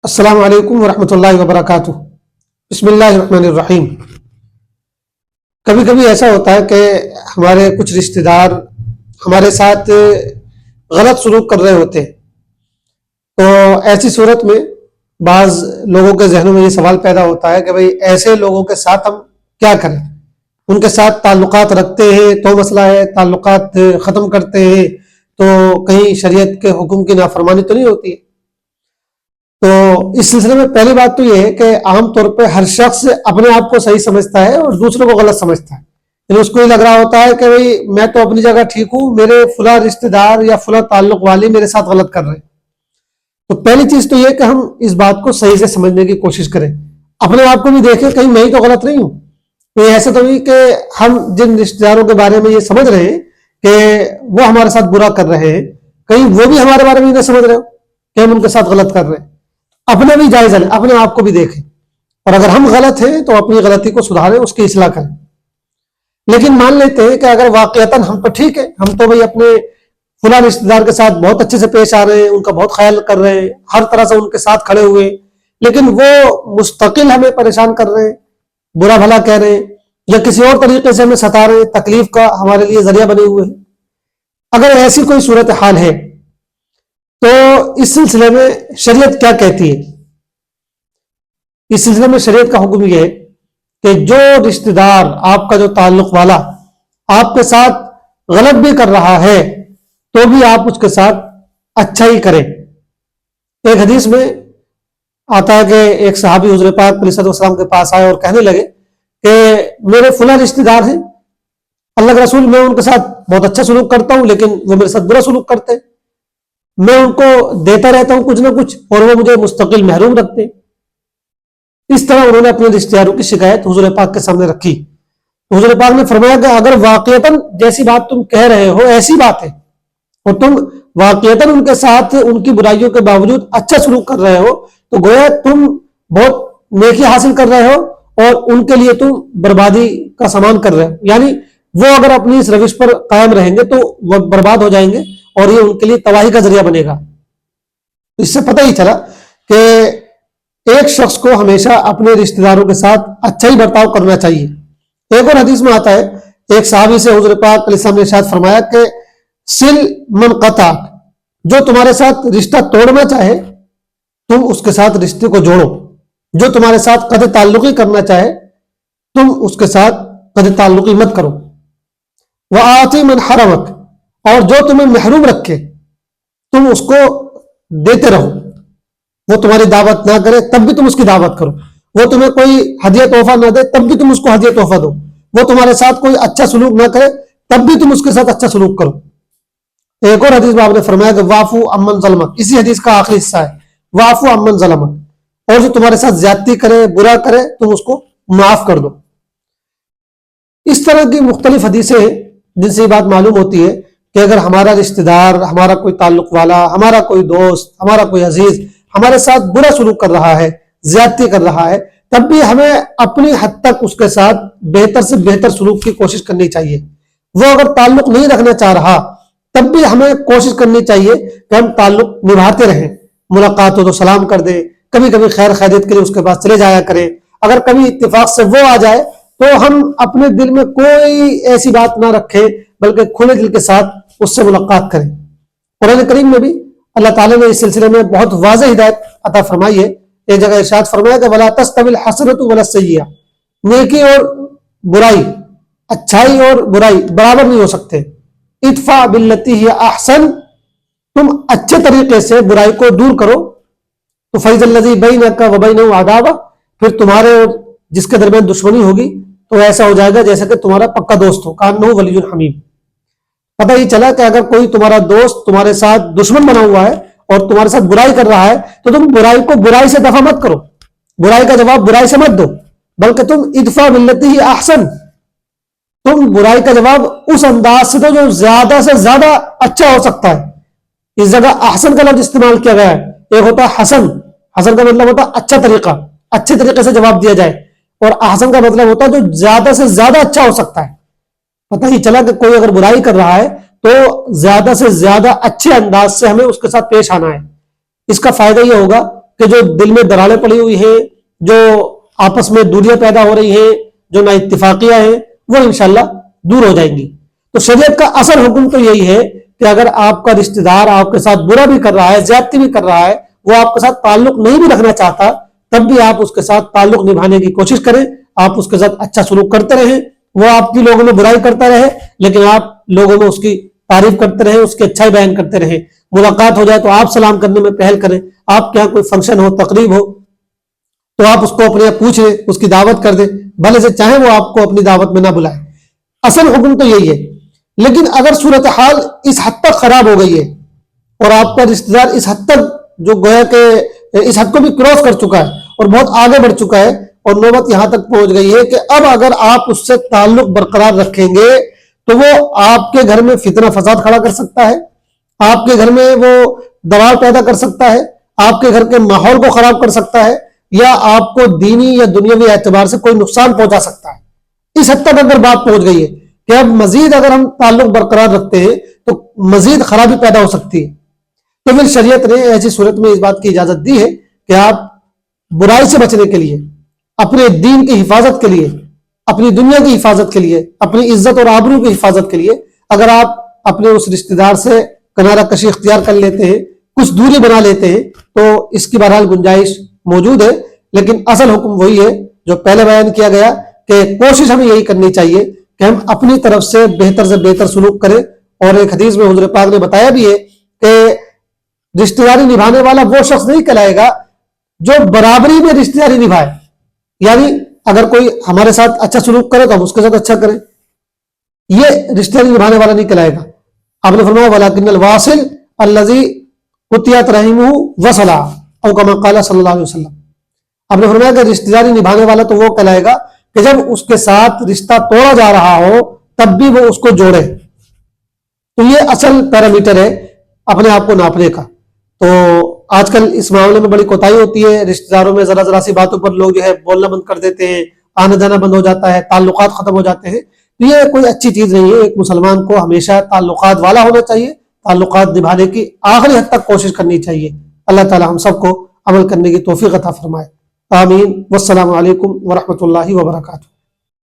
السلام علیکم ورحمۃ اللہ وبرکاتہ۔ بسم اللہ الرحمن الرحیم۔ کبھی کبھی ایسا ہوتا ہے کہ ہمارے کچھ رشتہ دار ہمارے ساتھ غلط سلوک کر رہے ہوتے ہیں، تو ایسی صورت میں بعض لوگوں کے ذہنوں میں یہ سوال پیدا ہوتا ہے کہ بھئی ایسے لوگوں کے ساتھ ہم کیا کریں؟ ان کے ساتھ تعلقات رکھتے ہیں تو مسئلہ ہے، تعلقات ختم کرتے ہیں تو کہیں شریعت کے حکم کی نافرمانی تو نہیں ہوتی ہے؟ تو اس سلسلے میں پہلی بات تو یہ ہے کہ عام طور پہ ہر شخص اپنے آپ کو صحیح سمجھتا ہے اور دوسروں کو غلط سمجھتا ہے، یعنی اس کو یہ لگ رہا ہوتا ہے کہ بھئی میں تو اپنی جگہ ٹھیک ہوں، میرے فلاں رشتہ دار یا فلاں تعلق والے میرے ساتھ غلط کر رہے ہیں۔ تو پہلی چیز تو یہ کہ ہم اس بات کو صحیح سے سمجھنے کی کوشش کریں، اپنے آپ کو بھی دیکھیں کہیں میں ہی تو غلط نہیں ہوں۔ کوئی ایسا تو نہیں کہ ہم جن رشتہ داروں کے بارے میں یہ سمجھ رہے ہیں کہ وہ ہمارے ساتھ برا کر رہے ہیں، کہیں وہ بھی ہمارے بارے میں نہ سمجھ رہے ہو کہ ہم ان کے ساتھ غلط کر رہے ہیں۔ اپنا بھی جائزہ لیں، اپنے آپ کو بھی دیکھیں، اور اگر ہم غلط ہیں تو اپنی غلطی کو سدھاریں، اس کی اصلاح کریں۔ لیکن مان لیتے ہیں کہ اگر واقعتاً ہم تو ٹھیک ہے، ہم تو بھائی اپنے فلاں رشتہ دار کے ساتھ بہت اچھے سے پیش آ رہے ہیں، ان کا بہت خیال کر رہے ہیں، ہر طرح سے ان کے ساتھ کھڑے ہوئے ہیں، لیکن وہ مستقل ہمیں پریشان کر رہے ہیں، برا بھلا کہہ رہے ہیں، یا کسی اور طریقے سے ہمیں ستا رہے ہیں، تکلیف کا ہمارے لیے ذریعہ بنے ہوئے ہیں۔ اگر ایسی کوئی صورتحال ہے تو اس سلسلے میں شریعت کیا کہتی ہے؟ اس سلسلے میں شریعت کا حکم یہ ہے کہ جو رشتہ دار آپ کا جو تعلق والا آپ کے ساتھ غلط بھی کر رہا ہے تو بھی آپ اس کے ساتھ اچھا ہی کریں۔ ایک حدیث میں آتا ہے کہ ایک صحابی حضور پاک علیہ الصلوۃ والسلام کے پاس آئے اور کہنے لگے کہ میرے فلاں رشتہ دار ہیں، اللہ کے رسول میں ان کے ساتھ بہت اچھا سلوک کرتا ہوں لیکن وہ میرے ساتھ برا سلوک کرتے ہیں، میں ان کو دیتا رہتا ہوں کچھ نہ کچھ اور وہ مجھے مستقل محروم رکھتے ہیں۔ اس طرح انہوں نے اپنے رشتہ داروں کی شکایت حضور پاک کے سامنے رکھی۔ حضور پاک نے فرمایا کہ اگر واقعتاً جیسی بات تم کہہ رہے ہو ایسی بات ہے اور تم واقعتاً ان کے ساتھ ان کی برائیوں کے باوجود اچھا سلوک کر رہے ہو تو گویا تم بہت نیکی حاصل کر رہے ہو اور ان کے لیے تم بربادی کا سامان کر رہے ہو، یعنی وہ اگر اپنی اس روش پر قائم رہیں گے تو وہ برباد ہو جائیں گے اور یہ ان کے لیے تباہی کا ذریعہ بنے گا۔ اس سے پتہ ہی چلا کہ ایک شخص کو ہمیشہ اپنے رشتہ داروں کے ساتھ اچھا ہی برتاؤ کرنا چاہیے۔ ایک اور حدیث میں آتا ہے، ایک صحابی سے حضور پاک علیہ السلام نے ارشاد فرمایا کہ سل من قطع، جو تمہارے ساتھ رشتہ توڑنا چاہے تم اس کے ساتھ رشتے کو جوڑو، جو تمہارے ساتھ قطع تعلقی کرنا چاہے تم اس کے ساتھ قطع تعلقی مت کرو۔ وآتی من حرمک، اور جو تمہیں محروم رکھے تم اس کو دیتے رہو، وہ تمہاری دعوت نہ کرے تب بھی تم اس کی دعوت کرو، وہ تمہیں کوئی ہدیہ تحفہ نہ دے تب بھی تم اس کو ہدیہ تحفہ دو، وہ تمہارے ساتھ کوئی اچھا سلوک نہ کرے تب بھی تم اس کے ساتھ اچھا سلوک کرو۔ ایک اور حدیث میں آپ نے فرمایا کہ وعفو عمن ظلمک، اسی حدیث کا آخری حصہ ہے وعفو عمن ظلمک، اور جو تمہارے ساتھ زیادتی کرے برا کرے تم اس کو معاف کر دو۔ اس طرح کی مختلف حدیثیں ہیں جن سے یہ بات معلوم ہوتی ہے کہ اگر ہمارا رشتہ دار، ہمارا کوئی تعلق والا، ہمارا کوئی دوست، ہمارا کوئی عزیز ہمارے ساتھ برا سلوک کر رہا ہے، زیادتی کر رہا ہے، تب بھی ہمیں اپنی حد تک اس کے ساتھ بہتر سے بہتر سلوک کی کوشش کرنی چاہیے۔ وہ اگر تعلق نہیں رکھنا چاہ رہا تب بھی ہمیں کوشش کرنی چاہیے کہ ہم تعلق نبھاتے رہیں، ملاقات ہو تو سلام کر دیں، کبھی کبھی خیر خیریت کے لیے اس کے پاس چلے جایا کریں، اگر کبھی اتفاق سے وہ آ جائے تو ہم اپنے دل میں کوئی ایسی بات نہ رکھیں بلکہ کھلے دل کے ساتھ اس سے ملاقات کریں۔ قرآن کریم میں بھی اللہ تعالیٰ نے اس سلسلے میں بہت واضح ہدایت عطا فرمائی ہے۔ ایک جگہ ارشاد فرمایا کہ وَلَا تَسْتَوِي الْحَسَنَةُ وَلَا السَّيِّئَةُ، نیکی اور برائی، اچھائی اور برائی برابر نہیں ہو سکتے۔ ادفع باللتی ہی احسن، تم اچھے طریقے سے برائی کو دور کرو تو فَإِذَا الَّذِي بَيْنَكَ وَبَيْنَهُ عَدَاوَةٌ، پھر تمہارے اور جس کے درمیان دشمنی ہوگی تو ایسا ہو جائے گا جیسا کہ تمہارا پکا دوست ہو، کأنه ولی حمیم۔ پتہ ہی چلا کہ اگر کوئی تمہارا دوست تمہارے ساتھ دشمن بنا ہوا ہے اور تمہارے ساتھ برائی کر رہا ہے تو تم برائی کو برائی سے دفع مت کرو، برائی کا جواب برائی سے مت دو، بلکہ تم ادفع باللتی ہی احسن، تم برائی کا جواب اس انداز سے دو جو زیادہ سے زیادہ اچھا ہو سکتا ہے۔ اس جگہ احسن کا لفظ استعمال کیا گیا ہے، ایک ہوتا ہے حسن، حسن کا مطلب ہوتا ہے اچھا طریقہ، اچھے طریقے سے جواب دیا جائے، اور احسن کا مطلب ہوتا ہے جو زیادہ سے زیادہ اچھا ہو سکتا ہے۔ پتہ ہی چلا کہ کوئی اگر برائی کر رہا ہے تو زیادہ سے زیادہ اچھے انداز سے ہمیں اس کے ساتھ پیش آنا ہے۔ اس کا فائدہ یہ ہوگا کہ جو دل میں دراڑیں پڑی ہوئی ہیں، جو آپس میں دوریاں پیدا ہو رہی ہیں، جو نا اتفاقیاں ہیں، وہ انشاءاللہ دور ہو جائیں گی۔ تو شریعت کا اصل حکم تو یہی ہے کہ اگر آپ کا رشتہ دار آپ کے ساتھ برا بھی کر رہا ہے، زیادتی بھی کر رہا ہے، وہ آپ کے ساتھ تعلق نہیں بھی رکھنا چاہتا، تب بھی آپ اس کے ساتھ تعلق نبھانے کی کوشش کریں، آپ اس کے ساتھ اچھا سلوک کرتے رہیں، وہ آپ کی لوگوں میں برائی کرتا رہے لیکن آپ لوگوں میں اس کی تعریف کرتے رہیں، اس کی اچھائی بیان کرتے رہیں۔ ملاقات ہو جائے تو آپ سلام کرنے میں پہل کریں، آپ کے یہاں کوئی فنکشن ہو، تقریب ہو تو آپ اس کو اپنے یہاں پوچھ لیں، اس کی دعوت کر دیں، بھلے سے چاہیں وہ آپ کو اپنی دعوت میں نہ بلائے۔ اصل حکم تو یہی ہے۔ لیکن اگر صورتحال اس حد تک خراب ہو گئی ہے اور آپ کا رشتہ دار اس حد تک جو گویا کہ اس حد کو بھی کراس کر چکا ہے اور بہت آگے بڑھ چکا ہے اور نوبت یہاں تک پہنچ گئی ہے کہ اب اگر آپ اس سے تعلق برقرار رکھیں گے تو وہ آپ کے گھر میں فتنہ فساد کھڑا کر سکتا ہے، آپ کے گھر میں وہ دباؤ پیدا کر سکتا ہے، آپ کے گھر کے ماحول کو خراب کر سکتا ہے، یا آپ کو دینی یا دنیاوی اعتبار سے کوئی نقصان پہنچا سکتا ہے۔ اس حد تک اگر بات پہنچ گئی ہے کہ اب مزید اگر ہم تعلق برقرار رکھتے ہیں تو مزید خرابی پیدا ہو سکتی ہے، تو پھر شریعت نے ایسی صورت میں اس بات کی اجازت دی ہے کہ آپ برائی سے بچنے کے لیے، اپنے دین کی حفاظت کے لیے، اپنی دنیا کی حفاظت کے لیے، اپنی عزت اور آبرو کی حفاظت کے لیے اگر آپ اپنے اس رشتہ دار سے کنارہ کشی اختیار کر لیتے ہیں، کچھ دوری بنا لیتے ہیں، تو اس کی بہرحال گنجائش موجود ہے۔ لیکن اصل حکم وہی ہے جو پہلے بیان کیا گیا کہ کوشش ہمیں یہی کرنی چاہیے کہ ہم اپنی طرف سے بہتر سلوک کریں۔ اور ایک حدیث میں حضور پاک نے بتایا بھی ہے کہ رشتہ داری نبھانے والا وہ شخص نہیں کہلائے گا جو برابری میں رشتہ داری نبھائے، یعنی اگر کوئی ہمارے ساتھ اچھا سلوک کرے تو ہم اس کے ساتھ اچھا کریں، یہ رشتہ داری نبھانے والا نہیں کہلائے گا۔ آپ نے فرمایا وَلَكِنَّ الْوَاصِلَ الَّذِي قُطِعَتْ رَحِمُهُ وَصَلَهُ او كما قال صلی اللہ علیہ وسلم۔ آپ نے فرمایا کہ رشتہ داری نبھانے والا تو وہ کہلائے گا کہ جب اس کے ساتھ رشتہ توڑا جا رہا ہو تب بھی وہ اس کو جوڑے۔ تو یہ اصل پیرامیٹر ہے اپنے آپ کو ناپنے کا۔ تو آج کل اس معاملے میں بڑی کوتاہی ہوتی ہے، رشتہ داروں میں ذرا ذرا سی باتوں پر لوگ جو ہے بولنا بند کر دیتے ہیں، آنا جانا بند ہو جاتا ہے، تعلقات ختم ہو جاتے ہیں۔ تو یہ کوئی اچھی چیز نہیں ہے۔ ایک مسلمان کو ہمیشہ تعلقات والا ہونا چاہیے، تعلقات نبھانے کی آخری حد تک کوشش کرنی چاہیے۔ اللہ تعالی ہم سب کو عمل کرنے کی توفیق عطا فرمائے، آمین۔ والسلام علیکم ورحمۃ اللہ وبرکاتہ۔